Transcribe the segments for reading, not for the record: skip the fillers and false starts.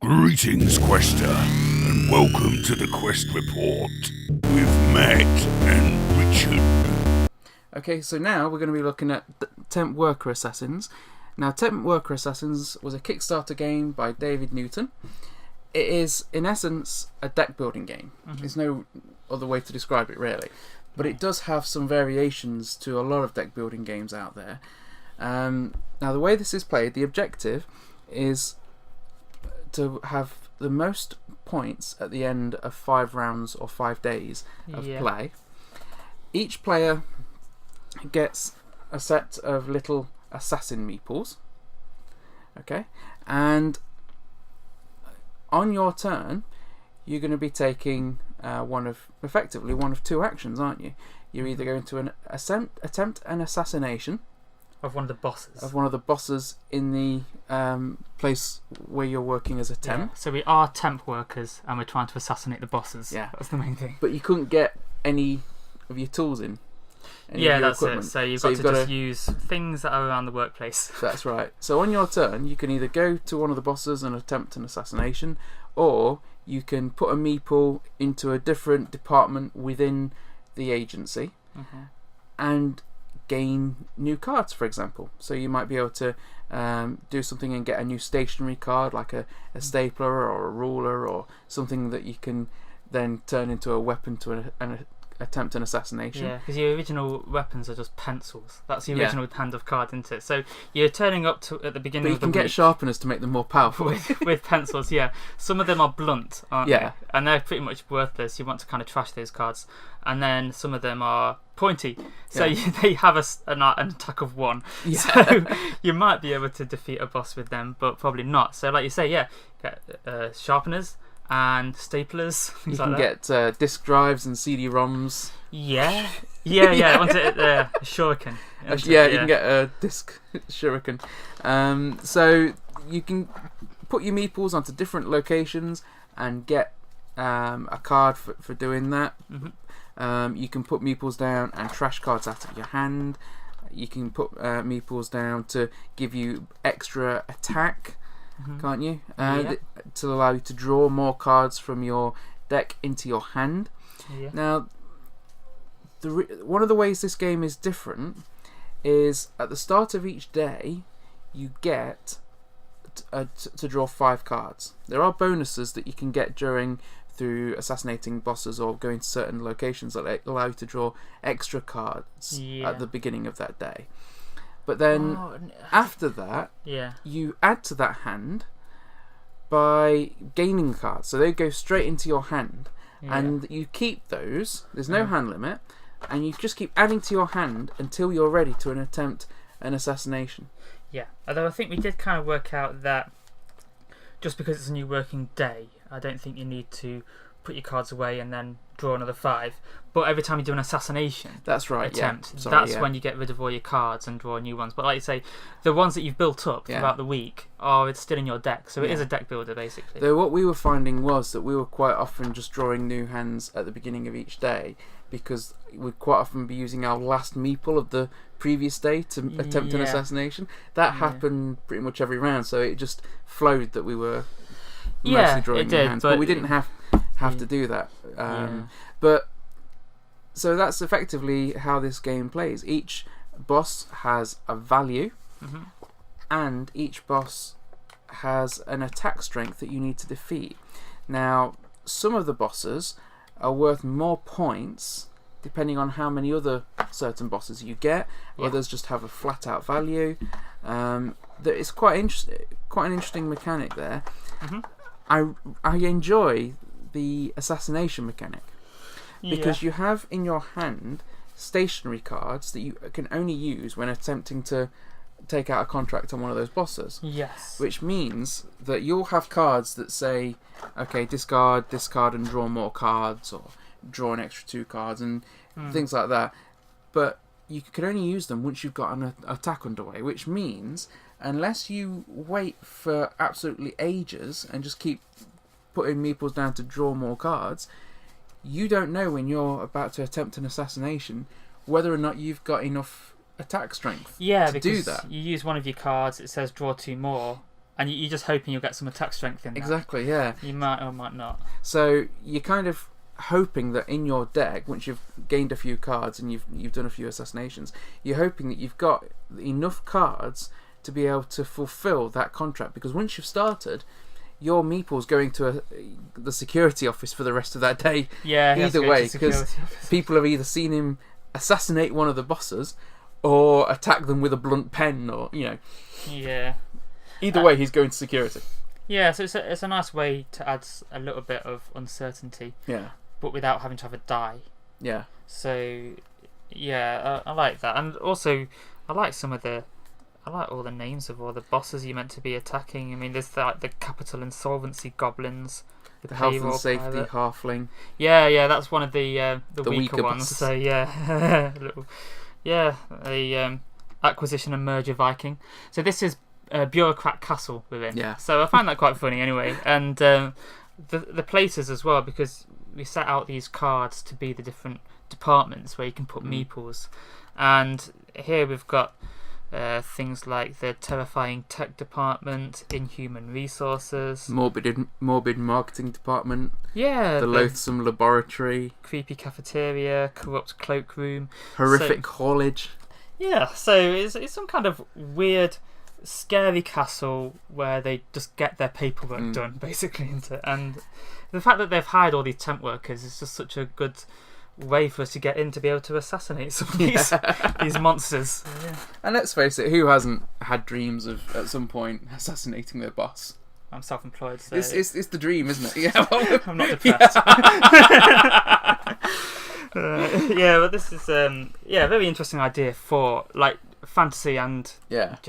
Greetings, Quester, and welcome to the Quest Report with Matt and Richard. Okay, so now we're going to be looking at Temp Worker Assassins. Now, Temp Worker Assassins was a Kickstarter game by David Newton. It is, in essence, a deck building game. There's no other way to describe it, really. But it does have some variations to a lot of deck building games out there. Now, the way this is played, the objective is to have the most points at the end of 5 rounds or 5 days of play. Each player gets a set of little assassin meeples. Okay, and on your turn, you're going to be taking effectively one of two actions, aren't you? You're either going to attempt an assassination of one of the bosses in the place where you're working as a temp. Yeah. So we are temp workers and we're trying to assassinate the bosses. Yeah, that's the main thing. But you couldn't get any of your tools in. That's it. So you've got to just use things that are around the workplace. That's right. So on your turn, you can either go to one of the bosses and attempt an assassination, or you can put a meeple into a different department within the agency and gain new cards, for example. So you might be able to do something and get a new stationary card, like a stapler or a ruler or something that you can then turn into a weapon to attempt an assassination. Yeah, because your original weapons are just pencils. That's the original hand of card, isn't it? So you're turning up at the beginning of the week. But you can get sharpeners to make them more powerful. with pencils, yeah. Some of them are blunt, aren't they? And they're pretty much worthless. You want to kind of trash those cards. And then some of them are pointy. So they have an attack of 1. Yeah. So you might be able to defeat a boss with them, but probably not. So like you say, get sharpeners and staplers, things like that. You can get disk drives and CD-ROMs. Yeah. I want a shuriken. You can get a disk shuriken. So you can put your meeples onto different locations and get a card for doing that. You can put meeples down and trash cards out of your hand. You can put meeples down to give you extra attack, can't you? To allow you to draw more cards from your deck into your hand. Now, one of the ways this game is different is at the start of each day you get to draw 5 cards. There are bonuses that you can get through assassinating bosses or going to certain locations that allow you to draw extra cards at the beginning of that day. But then after that, you add to that hand by gaining cards. So they go straight into your hand, and you keep those. There's no hand limit, and you just keep adding to your hand until you're ready to attempt an assassination. Yeah, although I think we did kind of work out that just because it's a new working day, I don't think you need to put your cards away and then draw another 5. But every time you do an assassination attempt, that's when you get rid of all your cards and draw new ones. But like you say, the ones that you've built up throughout the week it's still in your deck. So it is a deck builder, basically. Though what we were finding was that we were quite often just drawing new hands at the beginning of each day, because we'd quite often be using our last meeple of the previous day to attempt an assassination. That happened pretty much every round, so it just flowed that we were mostly drawing new hands, but we didn't have to do that. But so that's effectively how this game plays. Each boss has a value, and each boss has an attack strength that you need to defeat. Now, some of the bosses are worth more points depending on how many other certain bosses you get. Others just have a flat out value. It's quite an interesting mechanic there. I enjoy the assassination mechanic because you have in your hand stationary cards that you can only use when attempting to take out a contract on one of those bosses. Which means that you'll have cards that say, okay, discard and draw more cards, or draw an extra 2 cards and things like that. But you can only use them once you've got an attack underway, which means unless you wait for absolutely ages and just keep putting meeples down to draw more cards, you don't know when you're about to attempt an assassination whether or not you've got enough attack strength to do that. You use one of your cards, it says draw 2 more, and you're just hoping you'll get some attack strength in there. Exactly, yeah. You might or might not. So you're kind of hoping that in your deck, once you've gained a few cards and you've done a few assassinations, you're hoping that you've got enough cards to be able to fulfill that contract. Because once you've started, your Meeple's going to the security office for the rest of that day. Yeah, either way, because people have either seen him assassinate one of the bosses or attack them with a blunt pen, or Yeah. Either way, he's going to security. Yeah, so it's a nice way to add a little bit of uncertainty. Yeah. But without having to have a die. Yeah. So, yeah, I like that, and also I like all the names of all the bosses you're meant to be attacking. I mean, there's the capital insolvency goblins, the health and safety pirate. halfling. Yeah, that's one of the weaker ones. bosses. So yeah, the acquisition and merger Viking. So this is bureaucrat castle within. Yeah. So I find that quite funny anyway, and the places as well, because we set out these cards to be the different departments where you can put meeples, and here we've got things like the terrifying tech department, inhuman resources, morbid marketing department, the loathsome laboratory, creepy cafeteria, corrupt cloakroom, horrific haulage. Yeah, so it's some kind of weird, scary castle where they just get their paperwork done, basically, isn't it? And the fact that they've hired all these temp workers is just such a good way for us to get in to be able to assassinate some of these monsters. Yeah. And let's face it, who hasn't had dreams of at some point assassinating their boss? I'm self-employed, so it's the dream, isn't it? Yeah, well, I'm not depressed. But this is a very interesting idea for fantasy, and it's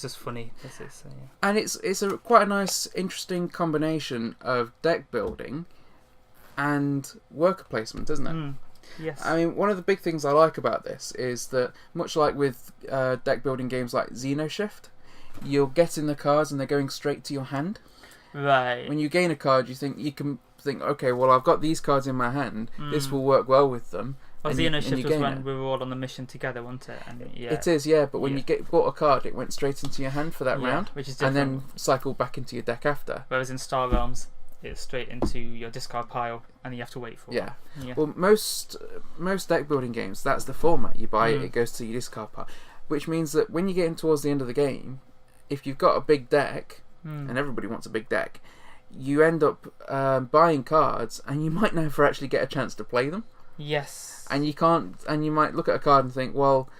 just funny. This is and it's quite a nice, interesting combination of deck building and worker placement, isn't it? Yes. I mean, one of the big things I like about this is that, much like with deck building games like Xenoshift, you're getting the cards and they're going straight to your hand. Right. When you gain a card, you can think, okay, well, I've got these cards in my hand. This will work well with them. Well, Xenoshift was when we were all on the mission together, wasn't it? And it is, yeah. But when you bought a card, it went straight into your hand for that round, which is different. And then cycled back into your deck after. Whereas in Star Realms, it's straight into your discard pile, and then you have to wait for it. Yeah. Well, most deck building games, that's the format. You buy it, it goes to your discard pile, which means that when you get in towards the end of the game, if you've got a big deck, and everybody wants a big deck, you end up buying cards, and you might never actually get a chance to play them. Yes. And you can't, and you might look at a card and think, well,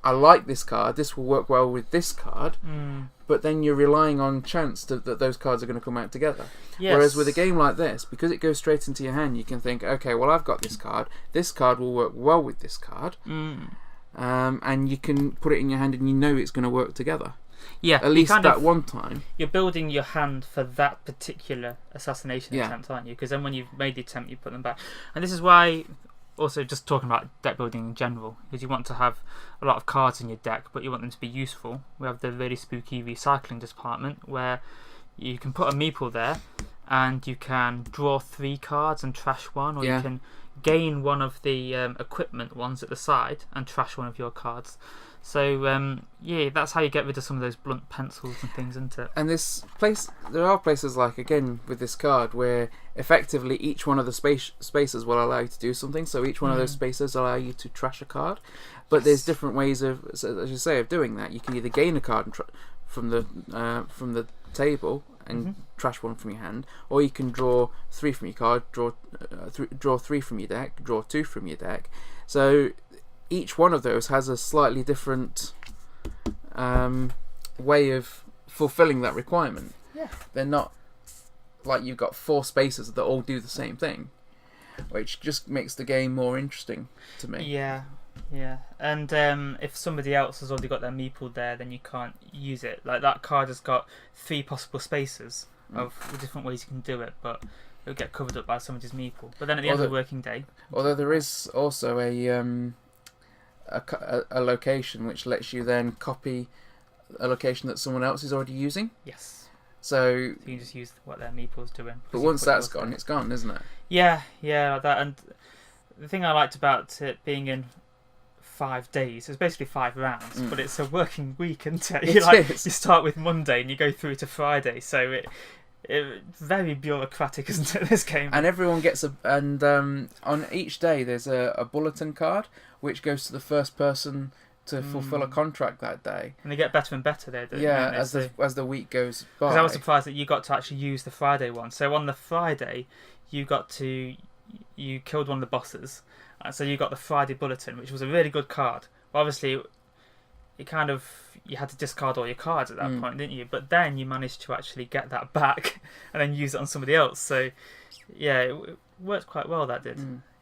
I like this card, this will work well with this card, but then you're relying on chance that those cards are going to come out together. Yes. Whereas with a game like this, because it goes straight into your hand, you can think, okay, well, I've got this card will work well with this card, and you can put it in your hand and you know it's going to work together. Yeah, at least that one time. You're building your hand for that particular assassination attempt, aren't you? Because then when you've made the attempt, you put them back. And this is why, also just talking about deck building in general, because you want to have a lot of cards in your deck, but you want them to be useful. We have the really spooky recycling department, where you can put a meeple there, and you can draw 3 cards and trash one, or you can gain one of the equipment ones at the side and trash one of your cards. So that's how you get rid of some of those blunt pencils and things, isn't it? And there are places like, again, with this card, where effectively each one of the spaces will allow you to do something. So each one of those spaces allow you to trash a card. But there's different ways of, as you say, of doing that. You can either gain a card from the table and trash one from your hand, or you can draw 3 from your card, draw 3 from your deck, draw 2 from your deck. So each one of those has a slightly different way of fulfilling that requirement. Yeah. They're not like you've got 4 spaces that all do the same thing, which just makes the game more interesting to me. Yeah. And if somebody else has already got their meeple there, then you can't use it. Like, that card has got 3 possible spaces of different ways you can do it, but it'll get covered up by somebody's meeple. But then at the end of the working day... Although there is also a location which lets you then copy a location that someone else is already using. Yes. So you can just use what their meeple's doing. But once that's gone, it's gone, isn't it? Yeah, like that. And the thing I liked about it being in 5 days. It's basically 5 rounds, but it's a working week, isn't it? You start with Monday and you go through to Friday, so it very bureaucratic, isn't it, this game? And everyone gets on each day there's a bulletin card which goes to the first person to fulfill a contract that day. And they get better and better there, don't they? As the week goes by. Because I was surprised that you got to actually use the Friday one. So on the Friday, you killed one of the bosses, so you got the Friday bulletin, which was a really good card. Well, obviously, you had to discard all your cards at that point, didn't you? But then you managed to actually get that back and then use it on somebody else. So, yeah, it worked quite well, that did.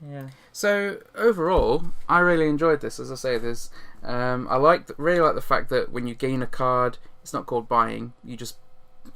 Yeah. So, overall, I really enjoyed this. As I say, there's I really like the fact that when you gain a card, it's not called buying. You just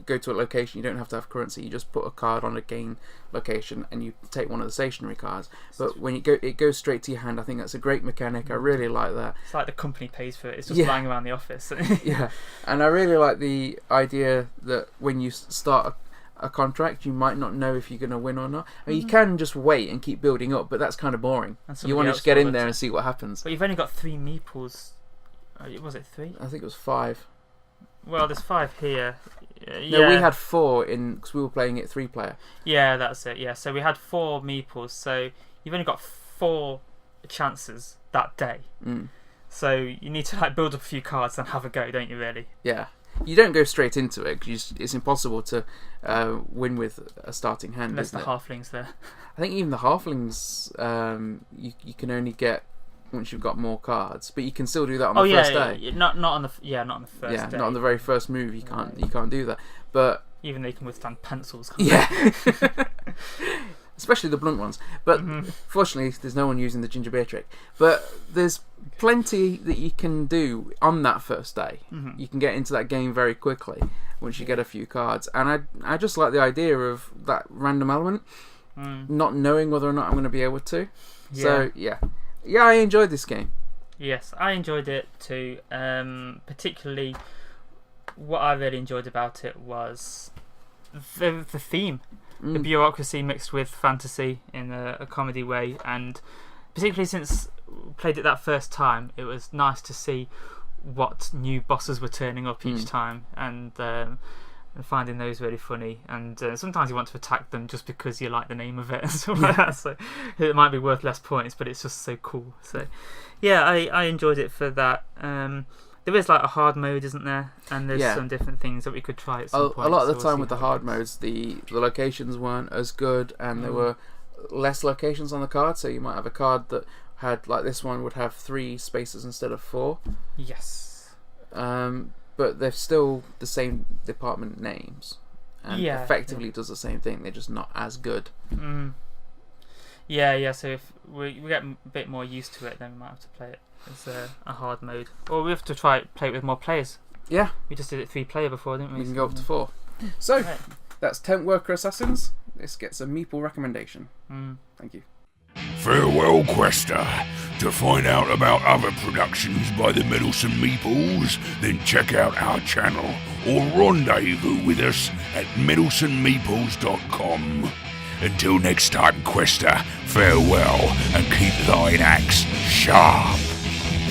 go to a location. You don't have to have currency. You just put a card on a gain location and you take one of the stationary cards. But when it goes straight to your hand. I think that's a great mechanic. I really like that. It's like the company pays for it. It's just lying around the office. Yeah, and I really like the idea that when you start a contract, you might not know if you're going to win or not. I mean, you can just wait and keep building up, but that's kind of boring. You want to just get in there and see what happens. But you've only got 3 meeples. Was it 3? I think it was 5. Well, there's 5 here. No, we had 4 because we were playing it 3-player. Yeah, that's it. Yeah, so we had 4 meeples. So you've only got 4 chances that day. So you need to build up a few cards and have a go, don't you? Really? Yeah. You don't go straight into it because it's impossible to win with a starting hand. Unless the halflings there. I think even the halflings you can only get once you've got more cards, but you can still do that on the first day. Not on the first day. Not on the very first move. You can't do that. But even they can withstand pencils. Especially the blunt ones. But fortunately, there's no one using the ginger beer trick. But there's plenty that you can do on that first day. You can get into that game very quickly once you get a few cards. And I just like the idea of that random element, not knowing whether or not I'm going to be able to. Yeah. So, yeah, I enjoyed this game. Yes, I enjoyed it too. Particularly, what I really enjoyed about it was the theme. The bureaucracy mixed with fantasy in a comedy way, and particularly since we played it that first time, it was nice to see what new bosses were turning up each time, and finding those really funny. And sometimes you want to attack them just because you like the name of it and stuff like that. So it might be worth less points, but it's just so cool. So yeah, I enjoyed it for that. There is a hard mode, isn't there? And there's some different things that we could try at some point. A lot of the time with the hard modes, the locations weren't as good, and there were less locations on the card. So you might have a card that had, like this one, would have 3 spaces instead of 4. Yes. But they're still the same department names, and effectively does the same thing. They're just not as good. Yeah. So if we get a bit more used to it, then we might have to play it as a hard mode, or we have to play it with more players. Yeah, we just did it 3-player before, didn't we? We can go up to 4. So that's Temp Worker Assassins. This gets a Meeple recommendation. Thank you. Farewell, Quester. To find out about other productions by the Meddlesome Meeples, then check out our channel or rendezvous with us at meddlesomemeeples.com. Until next time, Quester, farewell, and keep thine axe sharp.